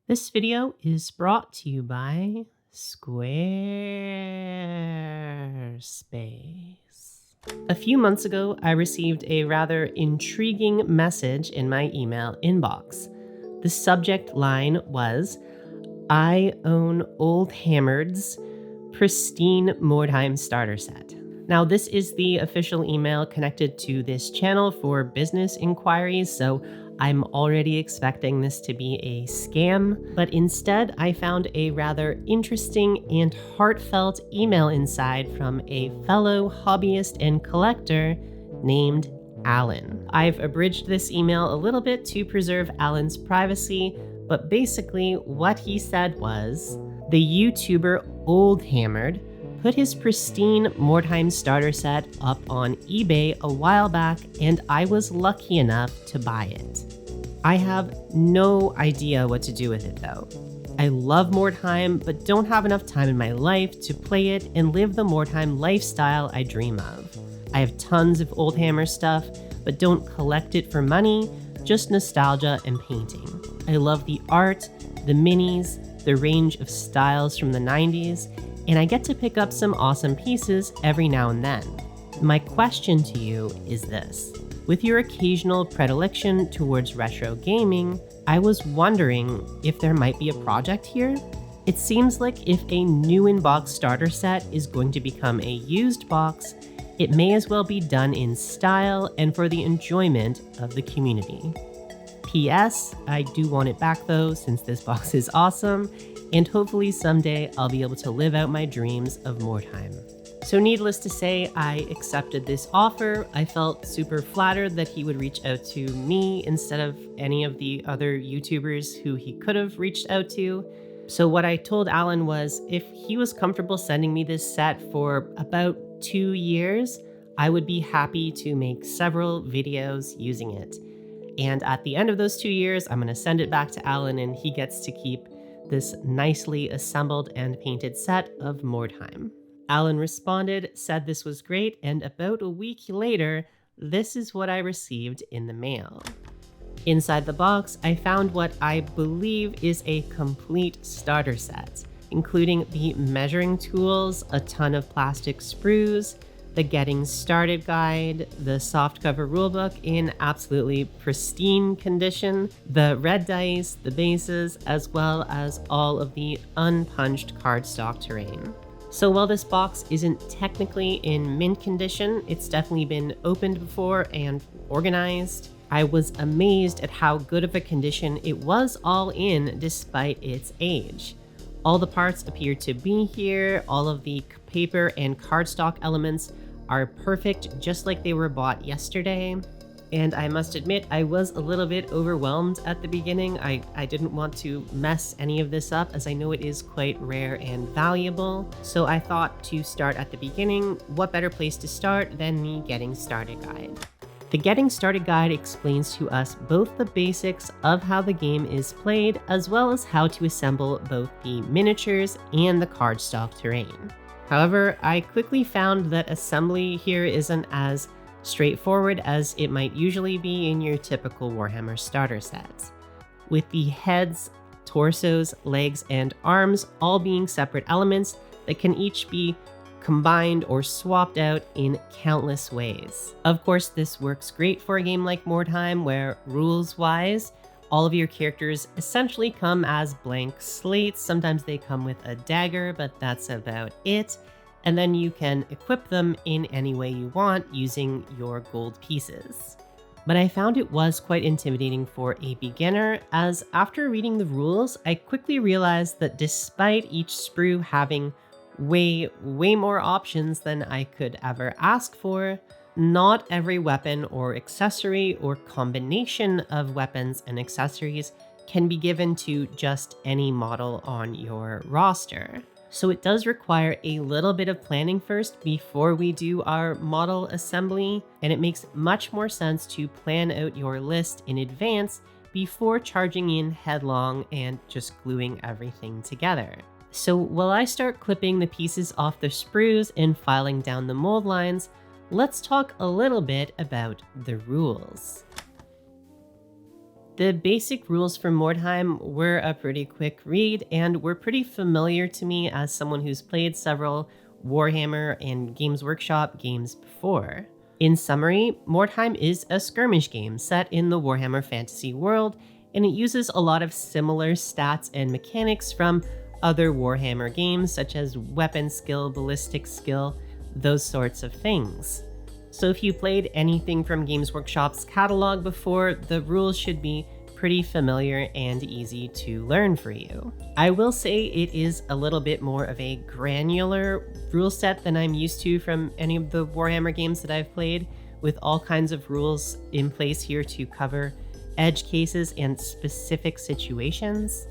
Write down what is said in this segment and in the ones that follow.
This video is brought to you by Squarespace. A few months ago, I received a rather intriguing message in my email inbox. The subject line was, "I own Old Hammered's pristine Mordheim Starter Set." Now, this is the official email connected to this channel for business inquiries, so I'm already expecting this to be a scam, but instead I found a rather interesting and heartfelt email inside from a fellow hobbyist and collector named Alan. I've abridged this email a little bit to preserve Alan's privacy, but basically what he said was, the YouTuber Old Hammered put his pristine Mordheim starter set up on eBay a while back, and I was lucky enough to buy it. I have no idea what to do with it though. I love Mordheim, but don't have enough time in my life to play it and live the Mordheim lifestyle I dream of. I have tons of Old Hammer stuff, but don't collect it for money, just nostalgia and painting. I love the art, the minis, the range of styles from the 90s, and I get to pick up some awesome pieces every now and then. My question to you is this. With your occasional predilection towards retro gaming, I was wondering if there might be a project here? It seems like if a new in-box starter set is going to become a used box, it may as well be done in style and for the enjoyment of the community. P.S. I do want it back though, since this box is awesome, and hopefully someday I'll be able to live out my dreams of Mordheim. So needless to say, I accepted this offer. I felt super flattered that he would reach out to me instead of any of the other YouTubers who he could have reached out to. So what I told Alan was, if he was comfortable sending me this set for about 2 years, I would be happy to make several videos using it. And at the end of those 2 years, I'm going to send it back to Alan and he gets to keep this nicely assembled and painted set of Mordheim. Alan responded, said this was great, and about a week later, this is what I received in the mail. Inside the box, I found what I believe is a complete starter set, including the measuring tools, a ton of plastic sprues, the getting started guide, the softcover rulebook in absolutely pristine condition, the red dice, the bases, as well as all of the unpunched cardstock terrain. So while this box isn't technically in mint condition, it's definitely been opened before and organized. I was amazed at how good of a condition it was all in despite its age. All the parts appear to be here, all of the paper and cardstock elements are perfect just like they were bought yesterday. And I must admit, I was a little bit overwhelmed at the beginning. I didn't want to mess any of this up as I know it is quite rare and valuable. So I thought to start at the beginning, what better place to start than the Getting Started Guide. The Getting Started Guide explains to us both the basics of how the game is played, as well as how to assemble both the miniatures and the cardstock terrain. However, I quickly found that assembly here isn't as straightforward as it might usually be in your typical Warhammer starter sets, with the heads, torsos, legs, and arms all being separate elements that can each be combined or swapped out in countless ways. Of course, this works great for a game like Mordheim, where rules-wise, all of your characters essentially come as blank slates. Sometimes they come with a dagger, but that's about it. And then you can equip them in any way you want using your gold pieces. But I found it was quite intimidating for a beginner, as after reading the rules, I quickly realized that despite each sprue having way more options than I could ever ask for, not every weapon or accessory or combination of weapons and accessories can be given to just any model on your roster. So it does require a little bit of planning first before we do our model assembly, and it makes much more sense to plan out your list in advance before charging in headlong and just gluing everything together. So while I start clipping the pieces off the sprues and filing down the mold lines, let's talk a little bit about the rules. The basic rules for Mordheim were a pretty quick read and were pretty familiar to me as someone who's played several Warhammer and Games Workshop games before. In summary, Mordheim is a skirmish game set in the Warhammer fantasy world, and it uses a lot of similar stats and mechanics from other Warhammer games such as weapon skill, ballistic skill, those sorts of things. So if you played anything from Games Workshop's catalog before, the rules should be pretty familiar and easy to learn for you. I will say it is a little bit more of a granular rule set than I'm used to from any of the Warhammer games that I've played, with all kinds of rules in place here to cover edge cases and specific situations,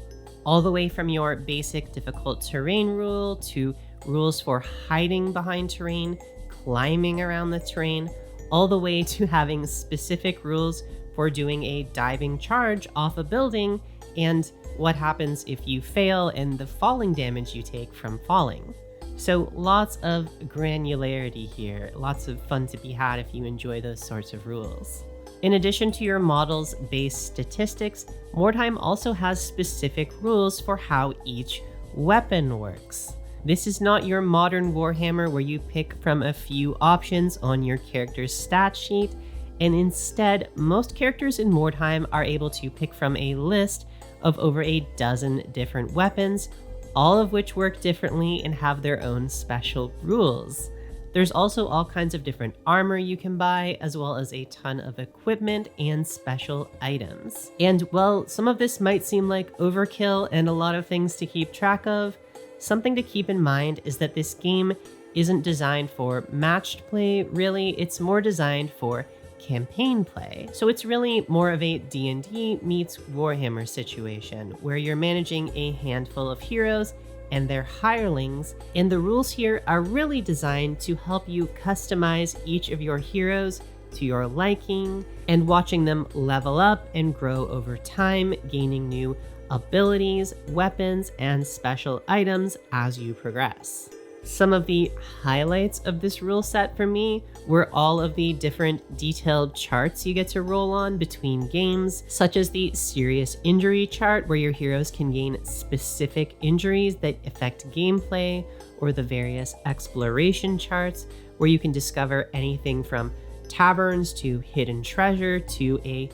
all the way from your basic difficult terrain rule to rules for hiding behind terrain, climbing around the terrain, all the way to having specific rules for doing a diving charge off a building and what happens if you fail and the falling damage you take from falling. So lots of granularity here, lots of fun to be had if you enjoy those sorts of rules. In addition to your model's base statistics, Mordheim also has specific rules for how each weapon works. This is not your modern Warhammer where you pick from a few options on your character's stat sheet, and instead, most characters in Mordheim are able to pick from a list of over a dozen different weapons, all of which work differently and have their own special rules. There's also all kinds of different armor you can buy, as well as a ton of equipment and special items. And while some of this might seem like overkill and a lot of things to keep track of, something to keep in mind is that this game isn't designed for matched play, really. It's more designed for campaign play. So it's really more of a D&D meets Warhammer situation, where you're managing a handful of heroes and their hirelings, and the rules here are really designed to help you customize each of your heroes to your liking, and watching them level up and grow over time, gaining new abilities, weapons, and special items as you progress. Some of the highlights of this rule set for me were all of the different detailed charts you get to roll on between games, such as the serious injury chart where your heroes can gain specific injuries that affect gameplay, or the various exploration charts where you can discover anything from taverns to hidden treasure to a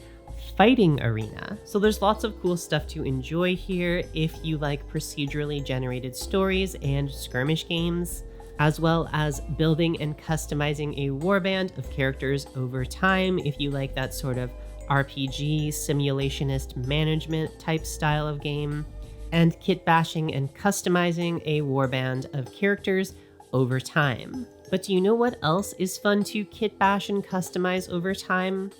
fighting arena. So there's lots of cool stuff to enjoy here if you like procedurally generated stories and skirmish games, as well as building and customizing a warband of characters over time if you like that sort of RPG simulationist management type style of game, and kit bashing and customizing a warband of characters over time. But do you know what else is fun to kit bash and customize over time?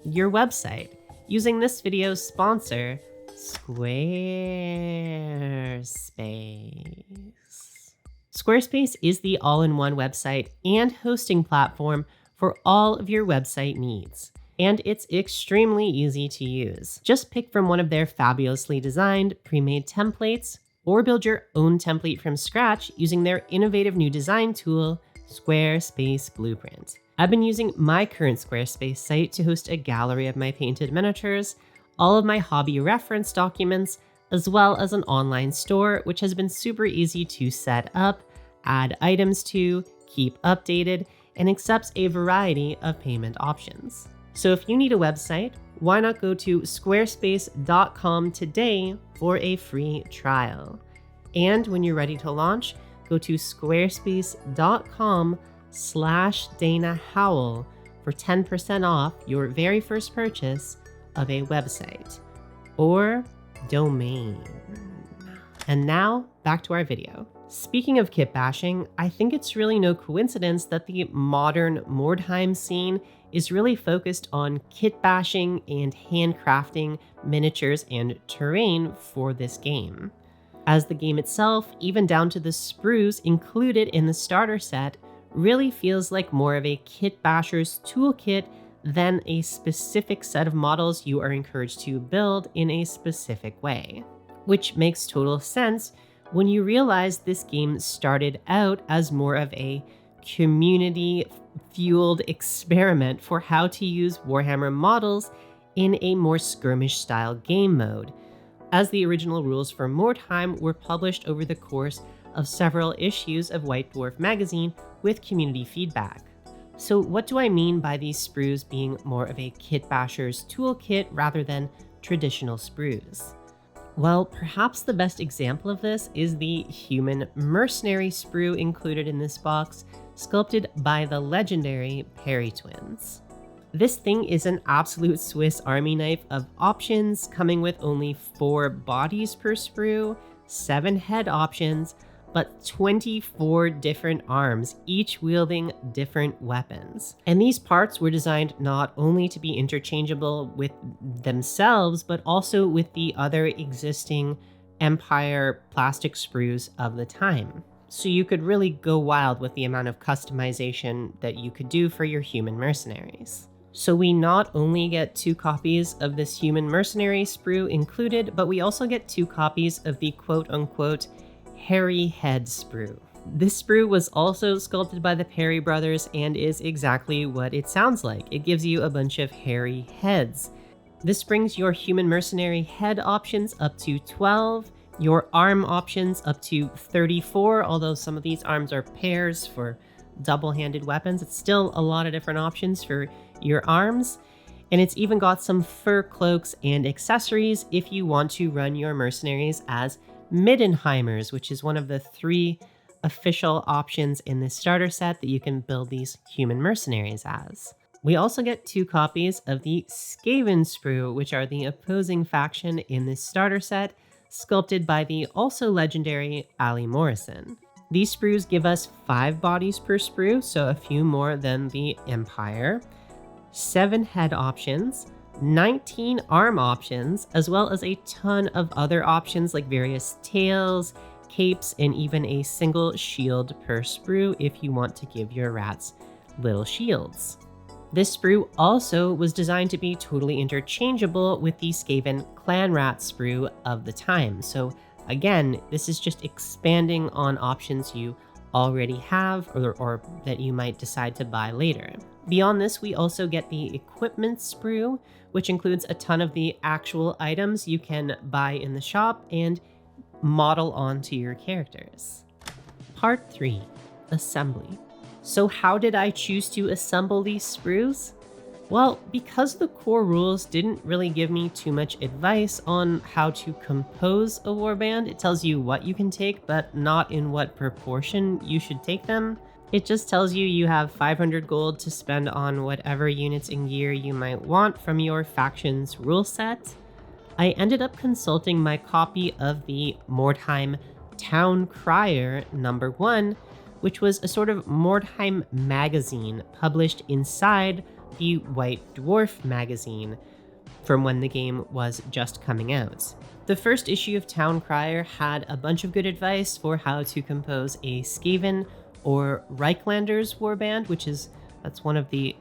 Your website. Using this video's sponsor, Squarespace. Squarespace is the all-in-one website and hosting platform for all of your website needs, and it's extremely easy to use. Just pick from one of their fabulously designed pre-made templates, or build your own template from scratch using their innovative new design tool, Squarespace Blueprint. I've been using my current Squarespace site to host a gallery of my painted miniatures, all of my hobby reference documents, as well as an online store, which has been super easy to set up, add items to, keep updated, and accepts a variety of payment options. So if you need a website, why not go to squarespace.com today for a free trial? And when you're ready to launch, go to squarespace.com/Dana Howl for 10% off your very first purchase of a website or domain. And now back to our video. Speaking of kit bashing, I think it's really no coincidence that the modern Mordheim scene is really focused on kit bashing and handcrafting miniatures and terrain for this game. As the game itself, even down to the sprues included in the starter set, really feels like more of a kit basher's toolkit than a specific set of models you are encouraged to build in a specific way. Which makes total sense when you realize this game started out as more of a community-fueled experiment for how to use Warhammer models in a more skirmish-style game mode, as the original rules for Mordheim were published over the course of several issues of White Dwarf magazine with community feedback. So what do I mean by these sprues being more of a kit basher's toolkit rather than traditional sprues? Well, perhaps the best example of this is the human mercenary sprue included in this box, sculpted by the legendary Perry twins. This thing is an absolute Swiss Army knife of options, coming with only 4 bodies per sprue, 7 head options, but 24 different arms, each wielding different weapons. And these parts were designed not only to be interchangeable with themselves, but also with the other existing Empire plastic sprues of the time. So you could really go wild with the amount of customization that you could do for your human mercenaries. So we not only get 2 copies of this human mercenary sprue included, but we also get 2 copies of the quote-unquote hairy head sprue. This sprue was also sculpted by the Perry brothers and is exactly what it sounds like. It gives you a bunch of hairy heads. This brings your human mercenary head options up to 12, your arm options up to 34, although some of these arms are pairs for double-handed weapons. It's still a lot of different options for your arms. And it's even got some fur cloaks and accessories if you want to run your mercenaries as Middenheimers, which is one of the 3 official options in this starter set that you can build these human mercenaries as. We also get 2 copies of the Skaven sprue, which are the opposing faction in this starter set, sculpted by the also legendary Ali Morrison. These sprues give us 5 bodies per sprue, so a few more than the Empire, 7 head options, 19 arm options, as well as a ton of other options like various tails, capes, and even a single shield per sprue if you want to give your rats little shields. This sprue also was designed to be totally interchangeable with the Skaven clan rat sprue of the time. So again, this is just expanding on options you already have or that you might decide to buy later. Beyond this, we also get the equipment sprue, which includes a ton of the actual items you can buy in the shop and model onto your characters. Part 3, Assembly. So how did I choose to assemble these sprues? Well, because the core rules didn't really give me too much advice on how to compose a warband, it tells you what you can take, but not in what proportion you should take them. It just tells you you have 500 gold to spend on whatever units and gear you might want from your faction's rule set. I ended up consulting my copy of the Mordheim Town Crier #1, which was a sort of Mordheim magazine published inside the White Dwarf magazine from when the game was just coming out. The first issue of Town Crier had a bunch of good advice for how to compose a Skaven or Reichlanders warband, that's one of the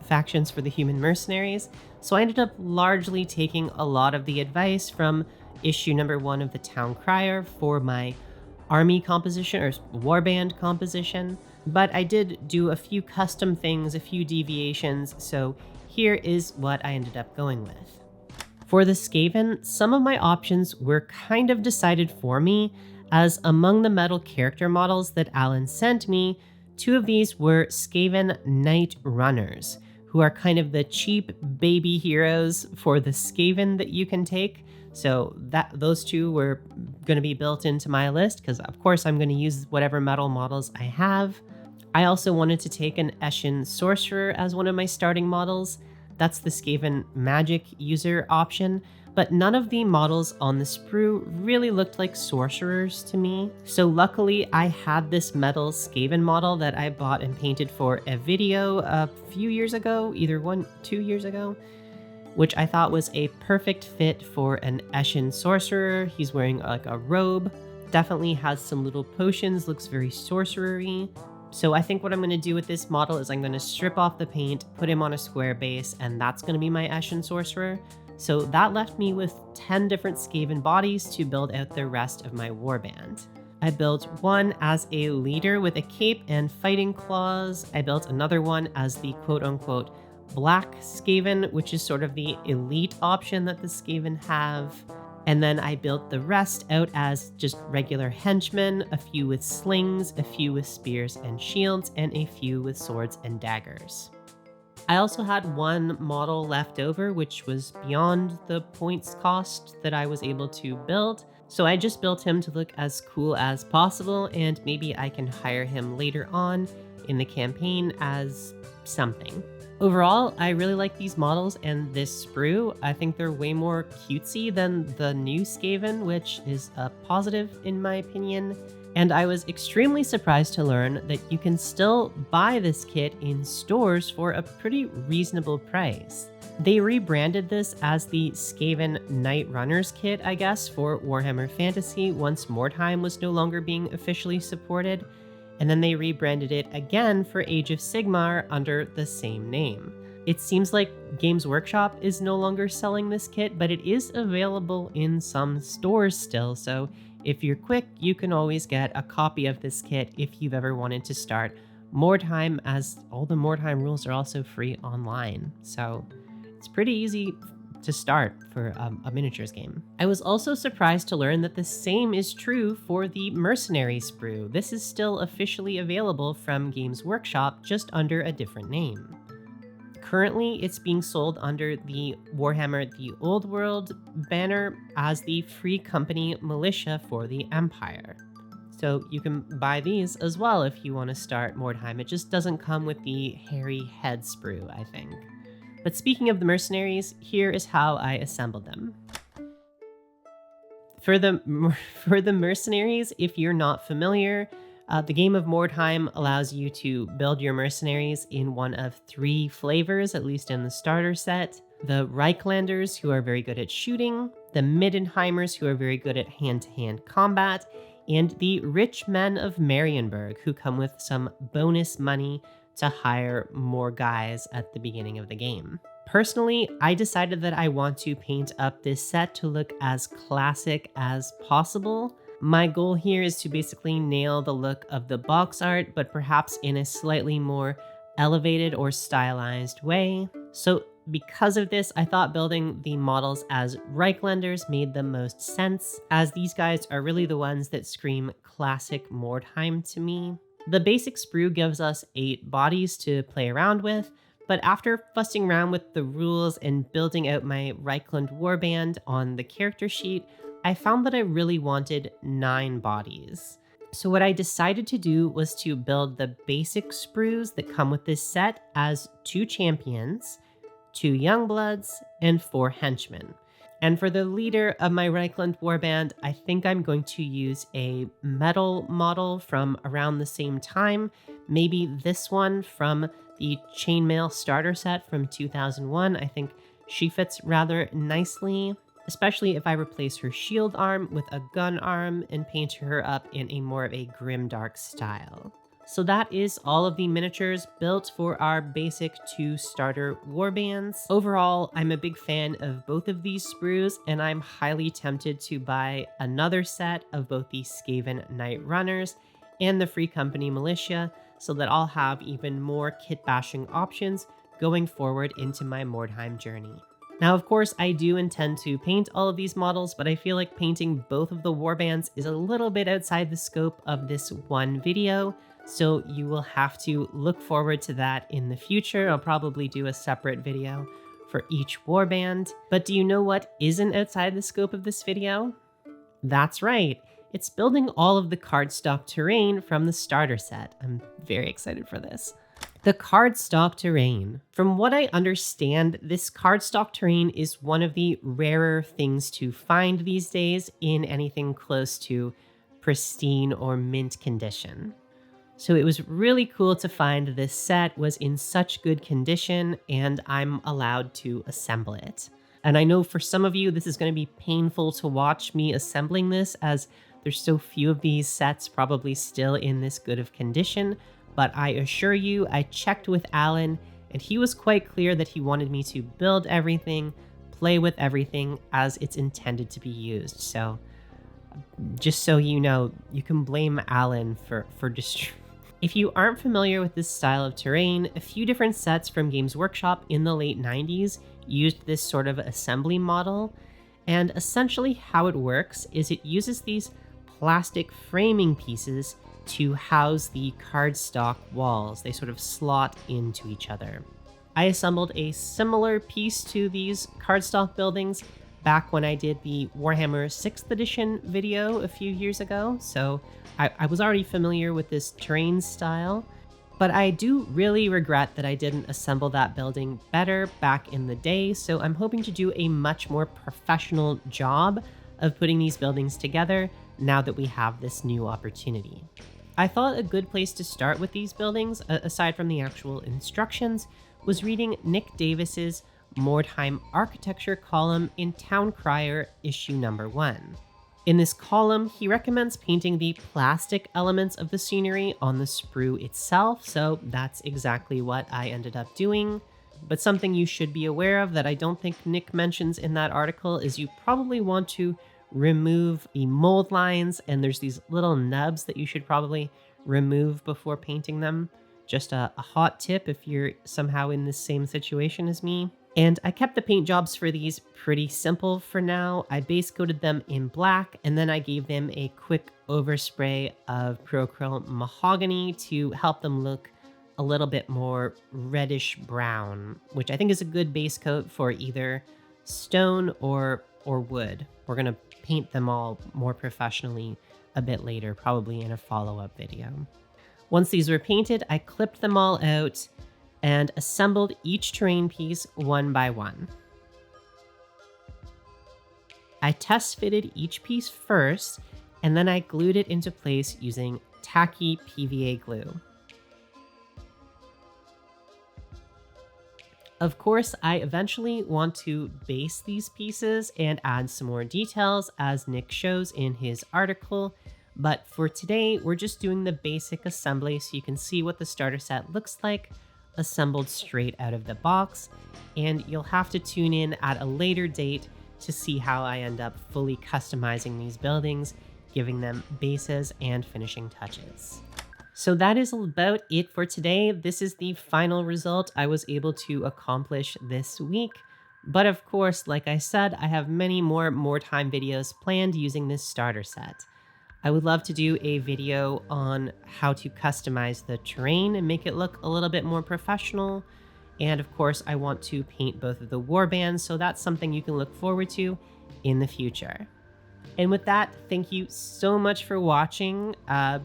factions for the human mercenaries. So I ended up largely taking a lot of the advice from issue #1 of the Town Crier for my army composition or warband composition, but I did do a few custom things, a few deviations, so here is what I ended up going with. For the Skaven, some of my options were kind of decided for me, as among the metal character models that Alan sent me, 2 of these were Skaven Knight Runners, who are kind of the cheap baby heroes for the Skaven that you can take. So those 2 were going to be built into my list because of course I'm going to use whatever metal models I have. I also wanted to take an Eshin Sorcerer as one of my starting models. That's the Skaven magic user option, but none of the models on the sprue really looked like sorcerers to me. So luckily I had this metal Skaven model that I bought and painted for a video a few years ago, either 2 years ago, which I thought was a perfect fit for an Eshin Sorcerer. He's wearing like a robe, definitely has some little potions, looks very sorcerer-y. So I think what I'm going to do with this model is I'm going to strip off the paint, put him on a square base, and that's going to be my Eshin Sorcerer. So that left me with 10 different Skaven bodies to build out the rest of my warband. I built one as a leader with a cape and fighting claws. I built another one as the quote-unquote black Skaven, which is sort of the elite option that the Skaven have. And then I built the rest out as just regular henchmen, a few with slings, a few with spears and shields, and a few with swords and daggers. I also had one model left over, which was beyond the points cost that I was able to build. So I just built him to look as cool as possible, and maybe I can hire him later on in the campaign as something. Overall, I really like these models and this sprue. I think they're way more cutesy than the new Skaven, which is a positive in my opinion. And I was extremely surprised to learn that you can still buy this kit in stores for a pretty reasonable price. They rebranded this as the Skaven Night Runners kit, I guess, for Warhammer Fantasy once Mordheim was no longer being officially supported. And then they rebranded it again for Age of Sigmar under the same name. It seems like Games Workshop is no longer selling this kit, but it is available in some stores still, so if you're quick, you can always get a copy of this kit if you've ever wanted to start Mordheim, as all the Mordheim rules are also free online. So it's pretty easy to start for a miniatures game. I was also surprised to learn that the same is true for the Mercenary sprue. This is still officially available from Games Workshop, just under a different name. Currently, it's being sold under the Warhammer The Old World banner as the Free Company Militia for the Empire. So you can buy these as well if you want to start Mordheim. It just doesn't come with the hairy head sprue, I think. But speaking of the mercenaries, here is how I assembled them. For the mercenaries, if you're not familiar, the game of Mordheim allows you to build your mercenaries in one of 3 flavors, at least in the starter set. The Reichlanders, who are very good at shooting, the Middenheimers, who are very good at hand-to-hand combat, and the rich men of Marienburg, who come with some bonus money to hire more guys at the beginning of the game. Personally, I decided that I want to paint up this set to look as classic as possible. My goal here is to basically nail the look of the box art, but perhaps in a slightly more elevated or stylized way. So because of this, I thought building the models as Reichlanders made the most sense, as these guys are really the ones that scream classic Mordheim to me. The basic sprue gives us 8 bodies to play around with, but after fussing around with the rules and building out my Reichland warband on the character sheet, I found that I really wanted 9 bodies. So what I decided to do was to build the basic sprues that come with this set as 2 champions, 2 youngbloods, and 4 henchmen. And for the leader of my Reichland warband, I think I'm going to use a metal model from around the same time. Maybe this one from the Chainmail Starter Set from 2001. I think she fits rather nicely, especially if I replace her shield arm with a gun arm and paint her up in a more of a grimdark style. So that is all of the miniatures built for our basic 2 starter warbands. Overall, I'm a big fan of both of these sprues, and I'm highly tempted to buy another set of both the Skaven Night Runners and the Free Company Militia, so that I'll have even more kit bashing options going forward into my Mordheim journey. Now, of course, I do intend to paint all of these models, but I feel like painting both of the warbands is a little bit outside the scope of this one video, so you will have to look forward to that in the future. I'll probably do a separate video for each warband. But do you know what isn't outside the scope of this video? That's right, it's building all of the cardstock terrain from the starter set. I'm very excited for this. The cardstock terrain. From what I understand, this cardstock terrain is one of the rarer things to find these days in anything close to pristine or mint condition. So it was really cool to find this set was in such good condition and I'm allowed to assemble it. And I know for some of you, this is going to be painful to watch me assembling this, as there's so few of these sets probably still in this good of condition. But I assure you, I checked with Alan and he was quite clear that he wanted me to build everything, play with everything as it's intended to be used. So just so you know, you can blame Alan for If you aren't familiar with this style of terrain, a few different sets from Games Workshop in the late 90s used this sort of assembly model. And essentially how it works is it uses these plastic framing pieces to house the cardstock walls. They sort of slot into each other. I assembled a similar piece to these cardstock buildings back when I did the Warhammer 6th edition video a few years ago, so I was already familiar with this terrain style, but I do really regret that I didn't assemble that building better back in the day, so I'm hoping to do a much more professional job of putting these buildings together now that we have this new opportunity. I thought a good place to start with these buildings, aside from the actual instructions, was reading Nick Davis's Mordheim architecture column in Town Crier issue number 1. In this column, he recommends painting the plastic elements of the scenery on the sprue itself, so that's exactly what I ended up doing. But something you should be aware of that I don't think Nick mentions in that article is you probably want to remove the mold lines, and there's these little nubs that you should probably remove before painting them. Just a hot tip if you're somehow in the same situation as me. And I kept the paint jobs for these pretty simple for now. I base coated them in black, and then I gave them a quick overspray of Prochrome Mahogany to help them look a little bit more reddish brown, which I think is a good base coat for either stone or wood. We're gonna paint them all more professionally a bit later, probably in a follow-up video. Once these were painted, I clipped them all out and assembled each terrain piece one by one. I test fitted each piece first, and then I glued it into place using tacky PVA glue. Of course, I eventually want to base these pieces and add some more details, as Nick shows in his article, but for today, we're just doing the basic assembly so you can see what the starter set looks like assembled straight out of the box, and you'll have to tune in at a later date to see how I end up fully customizing these buildings, giving them bases and finishing touches. So that is about it for today. This is the final result I was able to accomplish this week. But of course, like I said, I have many more Mordheim videos planned using this starter set. I would love to do a video on how to customize the terrain and make it look a little bit more professional. And of course, I want to paint both of the warbands, so that's something you can look forward to in the future. And with that, thank you so much for watching.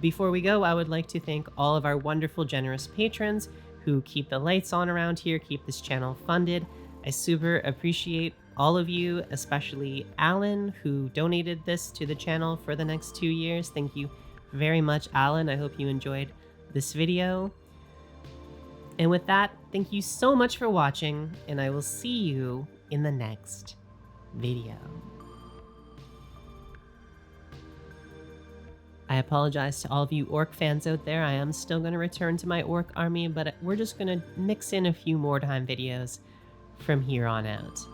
Before we go, I would like to thank all of our wonderful, generous patrons who keep the lights on around here, keep this channel funded. I super appreciate all of you, especially Alan, who donated this to the channel for the next 2 years. Thank you very much, Alan. I hope you enjoyed this video. And with that, thank you so much for watching, and I will see you in the next video. I apologize to all of you Orc fans out there. I am still going to return to my Orc army, but we're just going to mix in a few Mordheim videos from here on out.